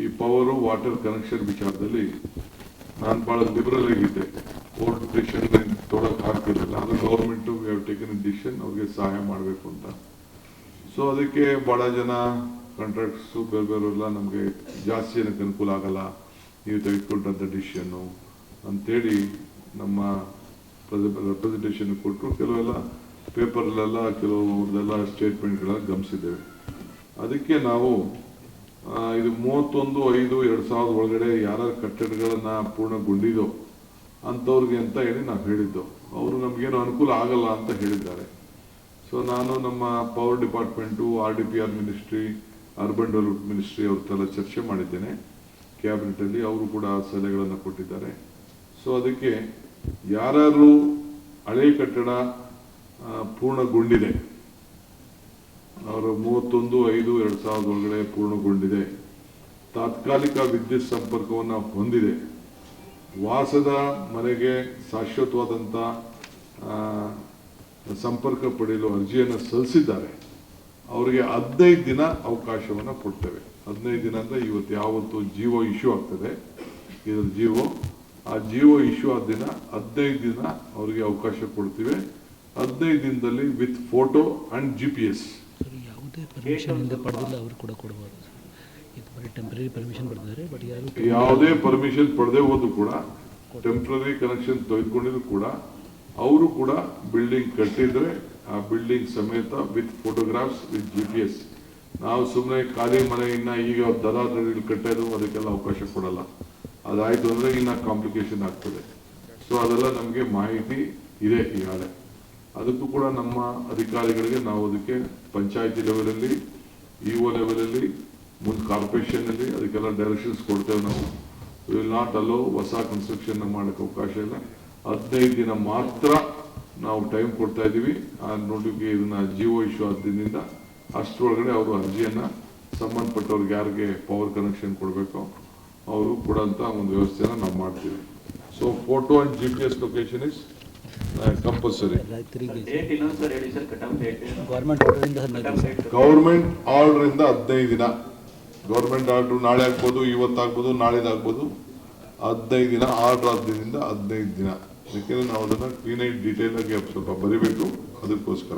ಈ power water connection ವಿಚಾರದಲ್ಲಿ ನಾನು ಬಹಳ ಲಿಬರಲ್ ಆಗಿದ್ದೆ. ಕೋರ್ಟ್ ಡಿಸಿಷನ್ ತೊಡಕ್ ಆಗ್ತಿರಲಿಲ್ಲ. ಅದು government we have taken A decision ಅವ್ರಿಗೆ ಸಹಾಯ ಮಾಡಬೇಕು ಅಂತ. ಸೊ ಅದಕ್ಕೆ ಬಹಳ ಜನ ಕಾಂಟ್ರಾಕ್ಟ್ಸ್ ಬೇರೆ ಬೇರೆಲ್ಲ ನಮಗೆ ಜಾಸ್ತಿ ಜನಕ್ಕೆ ಅನುಕೂಲ ಆಗಲ್ಲ ನೀವು ತೆಗೆದುಕೊಂಡಂಥ ಡಿಸಿಷನ್ನು ಅಂತೇಳಿ ನಮ್ಮ ರೆಪ್ರೆಸೆಂಟೇಷನ್ ಕೊಟ್ಟರು. ಕೆಲವೆಲ್ಲ ಪೇಪರ್ಲೆಲ್ಲ ಕೆಲವುದೆಲ್ಲ ಸ್ಟೇಟ್ಮೆಂಟ್ಗಳೆಲ್ಲ ಗಮನಿಸಿದ್ದೇವೆ. ಅದಕ್ಕೆ ನಾವು ಇದು 31/5/2000 ಒಳಗಡೆ ಯಾರ್ಯಾರು ಕಟ್ಟಡಗಳನ್ನ ಪೂರ್ಣಗೊಂಡಿದೋ ಅಂಥವ್ರಿಗೆ ಅಂತ ಹೇಳಿ ನಾವು ಹೇಳಿದ್ದು. ಅವರು ನಮಗೇನು ಅನುಕೂಲ ಆಗಲ್ಲ ಅಂತ ಹೇಳಿದ್ದಾರೆ. ಸೊ ನಾನು ನಮ್ಮ power department, RDPR ministry, urban development ministry ಅವ್ರದ್ದೆಲ್ಲ ಚರ್ಚೆ ಮಾಡಿದ್ದೇನೆ ಕ್ಯಾಬಿನೆಟಲ್ಲಿ. ಅವರು ಕೂಡ ಸಲಹೆಗಳನ್ನು ಕೊಟ್ಟಿದ್ದಾರೆ. ಸೊ ಅದಕ್ಕೆ ಯಾರ್ಯಾರು ಹಳೆ ಕಟ್ಟಡ ಪೂರ್ಣಗೊಂಡಿದೆ, ಅವರು 31/5/2000 ಒಳಗಡೆ ಪೂರ್ಣಗೊಂಡಿದೆ, ತಾತ್ಕಾಲಿಕ ವಿದ್ಯುತ್ ಸಂಪರ್ಕವನ್ನು ಹೊಂದಿದೆ, ವಾಸದ ಮನೆಗೆ ಶಾಶ್ವತವಾದಂಥ ಸಂಪರ್ಕ ಪಡೆಯಲು ಅರ್ಜಿಯನ್ನು ಸಲ್ಲಿಸಿದ್ದಾರೆ, ಅವರಿಗೆ 15 ದಿನ ಅವಕಾಶವನ್ನು ಕೊಡ್ತೇವೆ. 15 ದಿನ ಅಂದರೆ ಇವತ್ತು ಯಾವತ್ತು ಜಿಯೋ ಇಶ್ಯೂ ಆಗ್ತದೆ, ಇದರ ಆ ಜಿಯೋ ಇಶ್ಯೂ ಆದ ದಿನ 15 ದಿನ ಅವರಿಗೆ ಅವಕಾಶ ಕೊಡ್ತೀವಿ. 15 ದಿನದಲ್ಲಿ ವಿತ್ ಫೋಟೋ ಅಂಡ್ GPS. ಯಾವುದೇ ಪರ್ಮಿಷನ್ ಪಡೆದಿಲ್ಲ ಅವರು ಕೂಡ ಕೊಡಬಹುದು. ಇದು ಬರೀ ಟೆಂಪರರಿ ಪರ್ಮಿಷನ್ ಪಡೆದಿದ್ದಾರೆ. ಬಟ್ ಯಾವುದೇ ಪರ್ಮಿಷನ್ ಪಡೆದೇ ಹೋದ್ರು ಕೂಡ, ಟೆಂಪರರಿ ಕನೆಕ್ಷನ್ ತೆಗೆದುಕೊಂಡಿದ್ರು ಕೂಡ, ಅವರು ಕೂಡ ಬಿಲ್ಡಿಂಗ್ ಕಟ್ಟಿದ್ರೆ ಆ ಬಿಲ್ಡಿಂಗ್ ಸಮೇತ ವಿತ್ ಫೋಟೋಗ್ರಾಫ್ಸ್ ವಿತ್ GPS. ನಾವು ಸುಮ್ಮನೆ ಖಾಲಿ ಮನೆಯನ್ನ ಈಗ ದಲಾಲರಲ್ಲಿ ಕಟ್ಟೋದು ಅದಕ್ಕೆಲ್ಲ ಅವಕಾಶ ಕೊಡಲ್ಲ. ಅದಾಯ್ತು ಅಂದ್ರೆ ಇನ್ನ ಕಾಂಪ್ಲಿಕೇಶನ್ ಆಗ್ತದೆ. ಸೊ ಅದೆಲ್ಲ ನಮಗೆ ಮಾಹಿತಿ ಇದೆ ಈಗಾಗಲೇ. ಅದಕ್ಕೂ ಕೂಡ ನಮ್ಮ ಅಧಿಕಾರಿಗಳಿಗೆ ನಾವು ಅದಕ್ಕೆ ಪಂಚಾಯತಿ ಲೆವೆಲಲ್ಲಿ, EO ಲೆವೆಲಲ್ಲಿ, ಮುಂದೆ ಕಾರ್ಪೊರೇಷನ್ ಅಲ್ಲಿ ಅದಕ್ಕೆಲ್ಲ ಡೈರೆಕ್ಷನ್ಸ್ ಕೊಡ್ತೇವೆ. ನಾವು ವಿಲ್ ನಾಟ್ ಅಲೋ ಹೊಸ ಕನ್ಸ್ಟ್ರಕ್ಷನ್ ಮಾಡಕ್ಕೆ ಅವಕಾಶ ಇಲ್ಲ. 15 ದಿನ ಮಾತ್ರ ನಾವು ಟೈಮ್ ಕೊಡ್ತಾ ಇದ್ದೀವಿ. ಆ ನೋಟಿಫಿಕೇಶನ್ ಇದನ್ನ ಜಿಯೋ ಇಶ್ಯೂ ಆದ್ರಿಂದ ಅಷ್ಟರೊಳಗಡೆ ಅವರು ಅರ್ಜಿಯನ್ನ ಸಂಬಂಧಪಟ್ಟವ್ರಿಗೆ ಯಾರಿಗೆ ಪವರ್ ಕನೆಕ್ಷನ್ ಕೊಡಬೇಕು ಅವರು ಕೊಡೋಂಥ ಒಂದು ವ್ಯವಸ್ಥೆನ ನಾವು ಮಾಡ್ತೀವಿ. So photo and GPS location is compulsory. Government order ಇಂದ 15 ದಿನ. ಗೌರ್ಮೆಂಟ್ ಆರ್ಡರ್ ನಾಳೆ ಆಗ್ಬೋದು, ಇವತ್ತಾಗ್ಬೋದು, ನಾಳೆದಾಗ್ಬೋದು. 15 ದಿನ ಆರ್ಡರ್ ಆದ್ದರಿಂದ 15 ದಿನ. ಯಾಕೆಂದ್ರೆ ನಾವು ಅದನ್ನ ಕ್ಲೀನ್ ಆಗಿ ಡೀಟೇಲ್ ಆಗಿ ಸ್ವಲ್ಪ ಬರಿಬೇಕು. ಅದಕ್ಕೋಸ್ಕರ